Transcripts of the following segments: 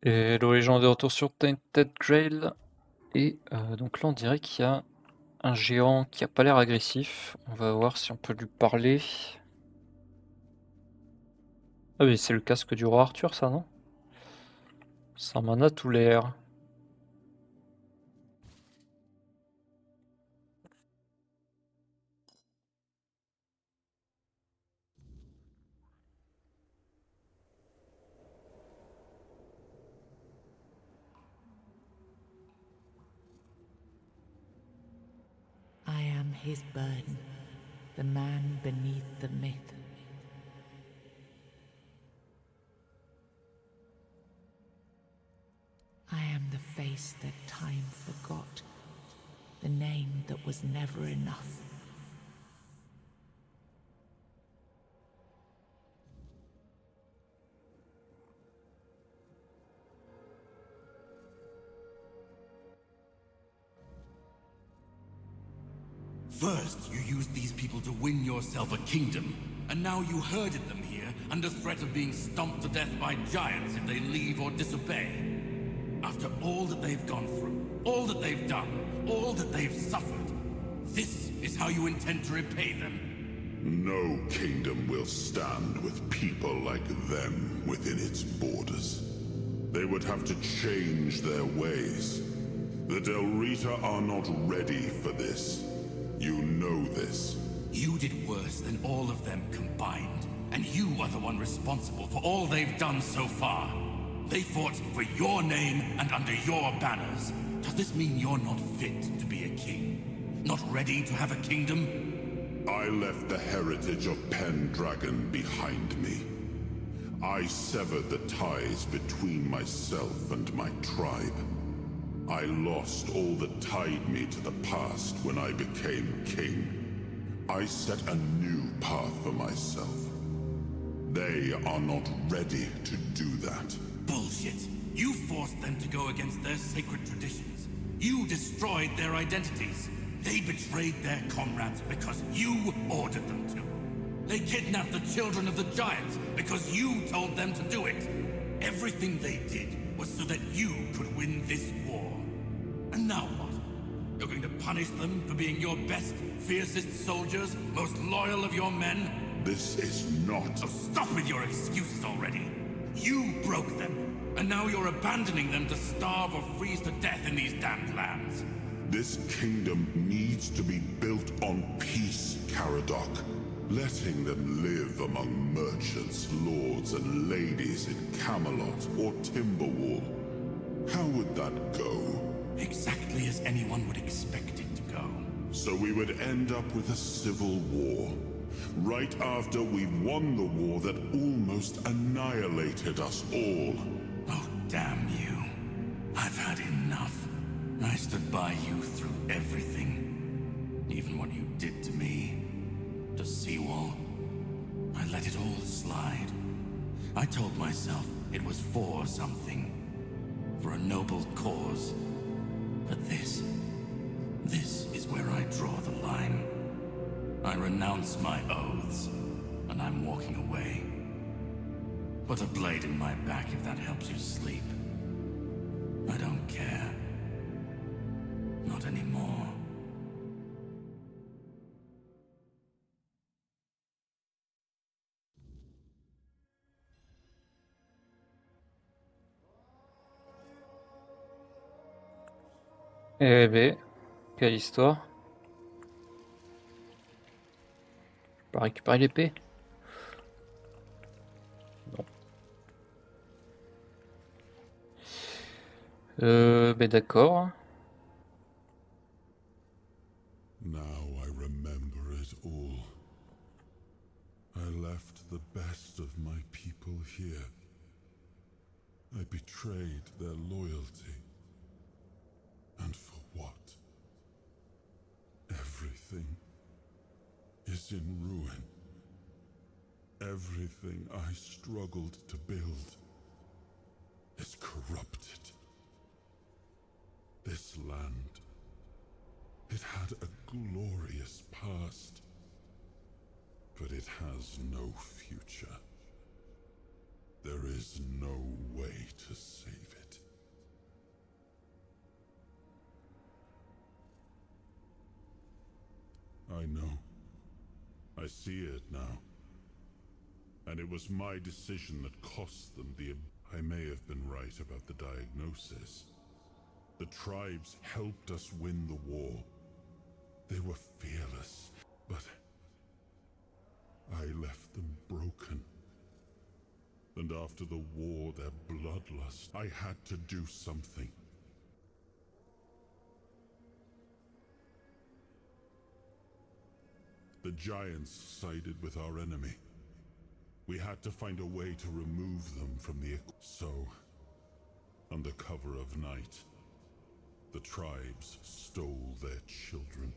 Et le légende est de retour sur Tainted Grail. Et donc là, on dirait qu'il y a un géant qui a pas l'air agressif. On va voir si on peut lui parler. Ah oui, c'est le casque du roi Arthur, ça, non? Ça m'en a tout l'air. I am his burden, the man beneath the myth. I am the face that time forgot, the name that was never enough. First, you used these people to win yourself a kingdom, and now you herded them here under threat of being stomped to death by giants if they leave or disobey. After all that they've gone through, all that they've done, all that they've suffered, this is how you intend to repay them? No kingdom will stand with people like them within its borders. They would have to change their ways. The Del Rita are not ready for this. You know this. You did worse than all of them combined, and you are the one responsible for all they've done so far. They fought for your name and under your banners. Does this mean you're not fit to be a king? Not ready to have a kingdom? I left the heritage of Pendragon behind me. I severed the ties between myself and my tribe. I lost all that tied me to the past when I became king. I set a new path for myself. They are not ready to do that. Bullshit. You forced them to go against their sacred traditions. You destroyed their identities. They betrayed their comrades because you ordered them to. They kidnapped the children of the giants because you told them to do it. Everything they did was so that you could win this war. And now what? You're going to punish them for being your best, fiercest soldiers, most loyal of your men? This is not... So stop with your excuses already. You broke them, and now you're abandoning them to starve or freeze to death in these damned lands. This kingdom needs to be built on peace, Caradoc. Letting them live among merchants, lords, and ladies in Camelot or Timberwall. How would that go? Exactly as anyone would expect it to go. So we would end up with a civil war. Right after we won the war that almost annihilated us all. Oh, damn you. I've had enough. I stood by you through everything. Even what you did to me. To Seawall. I let it all slide. I told myself it was for something. For a noble cause. But this is where I draw the line. I renounce my oaths, and I'm walking away. Put a blade in my back if that helps you sleep. I don't care. Not anymore. Eh ben, quelle histoire. Pas récupérer l'épée. Non. Ben d'accord. Now I remember it all. I left the best of my people here. I betrayed their loyalty. And for what? Everything is in ruin. Everything I struggled to build is corrupted. This land, it had a glorious past, but it has no future. There is no way to save know. I see it now. And it was my decision that cost them the... I may have been right about the diagnosis. The tribes helped us win the war. They were fearless, but I left them broken. And after the war, their bloodlust, I had to do something. The giants sided with our enemy. We had to find a way to remove them from the... So, under cover of night, the tribes stole their children.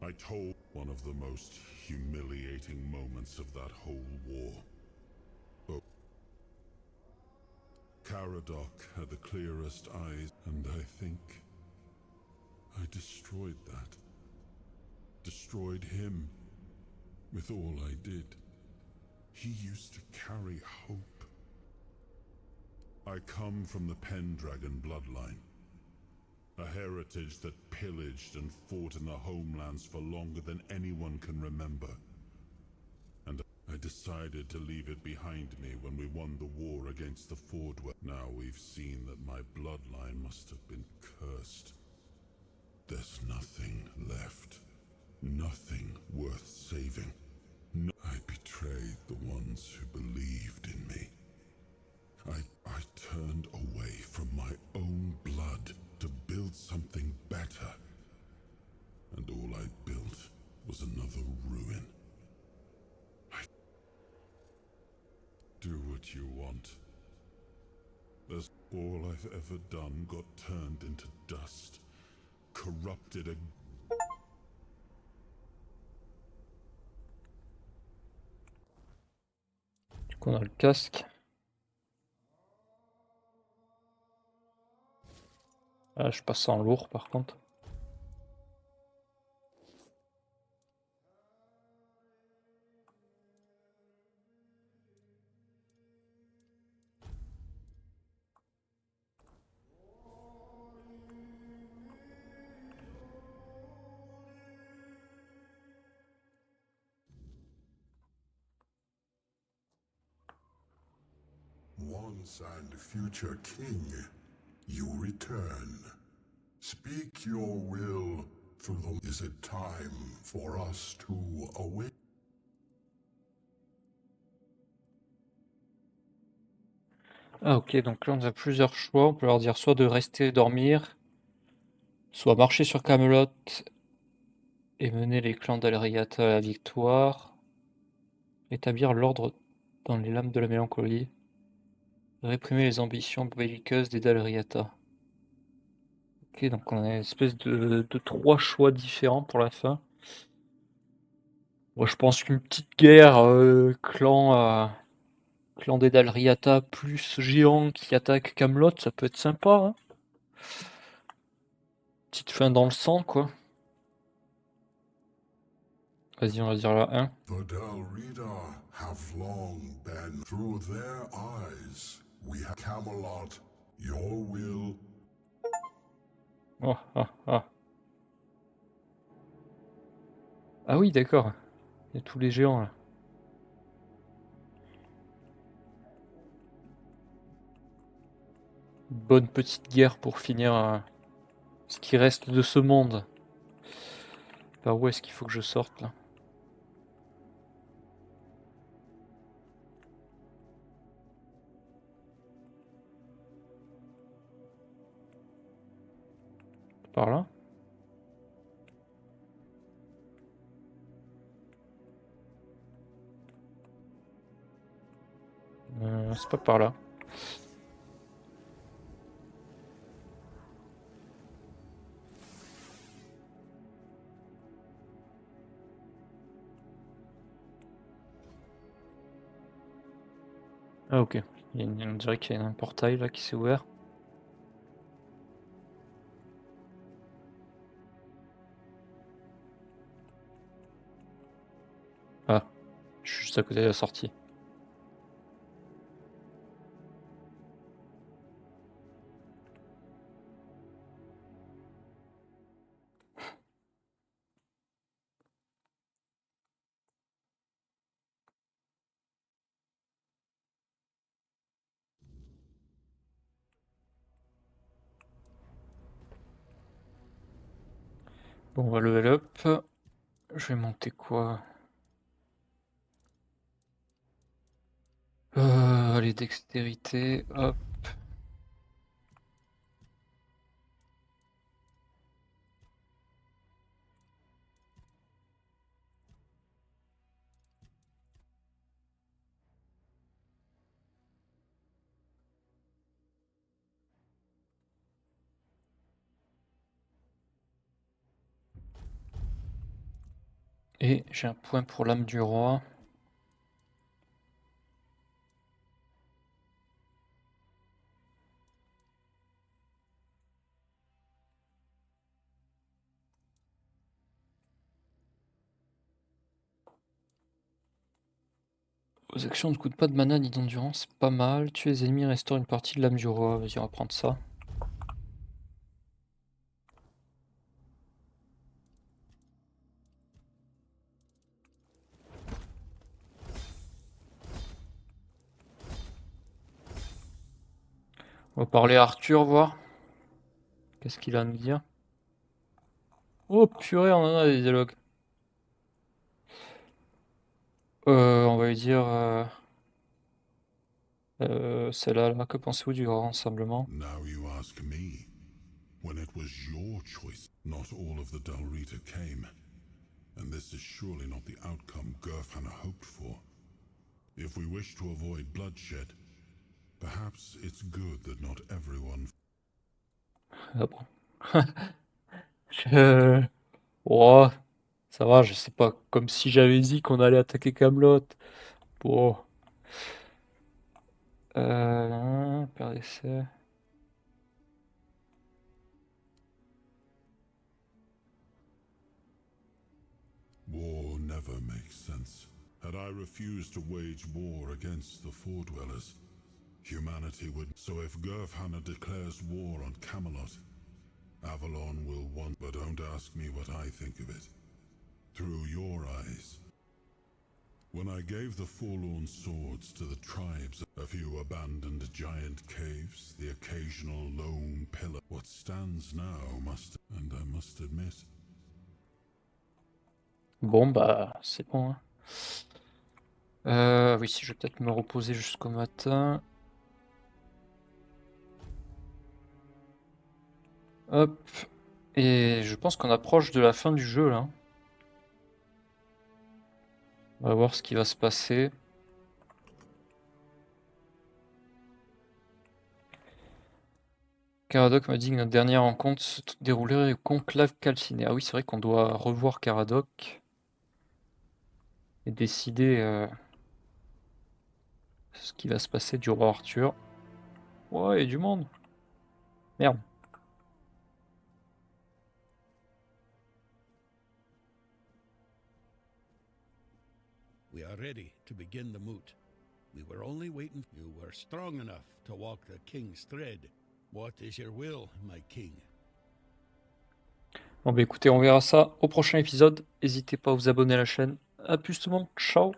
I told one of the most humiliating moments of that whole war. But Caradoc had the clearest eyes, and I think I destroyed that. Destroyed him with all I did. He used to carry hope. I come from the Pendragon bloodline. A heritage that pillaged and fought in the homelands for longer than anyone can remember. And I decided to leave it behind me when we won the war against the Fordwell. Now we've seen that my bloodline must have been cursed. There's nothing left. Nothing worth saving. No, I betrayed the ones who believed in me. I turned away from my own blood to build something better. And all I built was another ruin. Do what you want. That's all I've ever done got turned into dust. Corrupted again. Du coup, on a le casque. Ah, je passe en lourd par contre. Once and future king, you return. Speak your will through the... Is it time for us to awake? Ah ok, donc là on a plusieurs choix. On peut leur dire soit de rester dormir, soit marcher sur Camelot et mener les clans d'Alriata à la victoire, établir l'ordre dans les lames de la mélancolie, réprimer les ambitions belliqueuses des Dalriata. Ok, donc on a une espèce de trois choix différents pour la fin. Moi je pense qu'une petite guerre clan des Dalriata plus géant qui attaque Camelot, ça peut être sympa, hein. Petite fin dans le sang, quoi. Vas-y, on va dire la 1. The Dalrida have long been through their eyes. We have Camelot, your will. Oh, ah, ah. Ah oui, d'accord. Il y a tous les géants, là. Une bonne petite guerre pour finir ce qui reste de ce monde. Par où est-ce qu'il faut que je sorte, là? Par là? C'est pas par là. Ah ok. On dirait qu'il y a un portail là qui s'est ouvert. Ah, je suis juste à côté de la sortie. Bon, on va level up. Je vais monter quoi? Allez, dextérité, hop. Et j'ai un point pour l'âme du roi. Vos actions ne coûtent pas de mana ni d'endurance, pas mal. Tuer les ennemis restaure une partie de l'âme du roi. Vas-y, on va prendre ça. On va parler à Arthur, voir. Qu'est-ce qu'il a à nous dire? Oh purée, on en a des dialogues. On va lui dire... celle-là, là, que pensez-vous du rassemblement? Now you ask me, when it was your choice. Not all of the Dalrita came, and this is surely not the outcome Gerfhanna hoped for. If we wish to avoid bloodshed, perhaps it's good that not everyone... Ah bon. Je... Oh, ça va, je sais pas. Comme si j'avais dit qu'on allait attaquer Camelot. Bon. Père d'essai. War never makes sense. Had I refused to wage war against the Four-Dwellers, humanity would... So if Gerfhanna declares war on Camelot, Avalon will want... But don't ask me what I think of it. Through your eyes. When I gave the forlorn swords to the tribes, a few abandoned giant caves, the occasional lone pillar, what stands now must... And I must admit... Bon, bah, c'est bon. Oui, si je vais peut-être me reposer jusqu'au matin. Hop. Et je pense qu'on approche de la fin du jeu, là. On va voir ce qui va se passer. Caradoc m'a dit que notre dernière rencontre se déroulerait au conclave calciné. Ah oui, c'est vrai qu'on doit revoir Caradoc et décider ce qui va se passer du roi Arthur. Ouais, il y a du monde. Merde. We are ready to begin the moot. We were only waiting. You were strong enough to walk the king's thread. What is your will, my king? Bon bah écoutez, on verra ça au prochain épisode. N'hésitez pas à vous abonner à la chaîne. A plus tout le monde, ciao.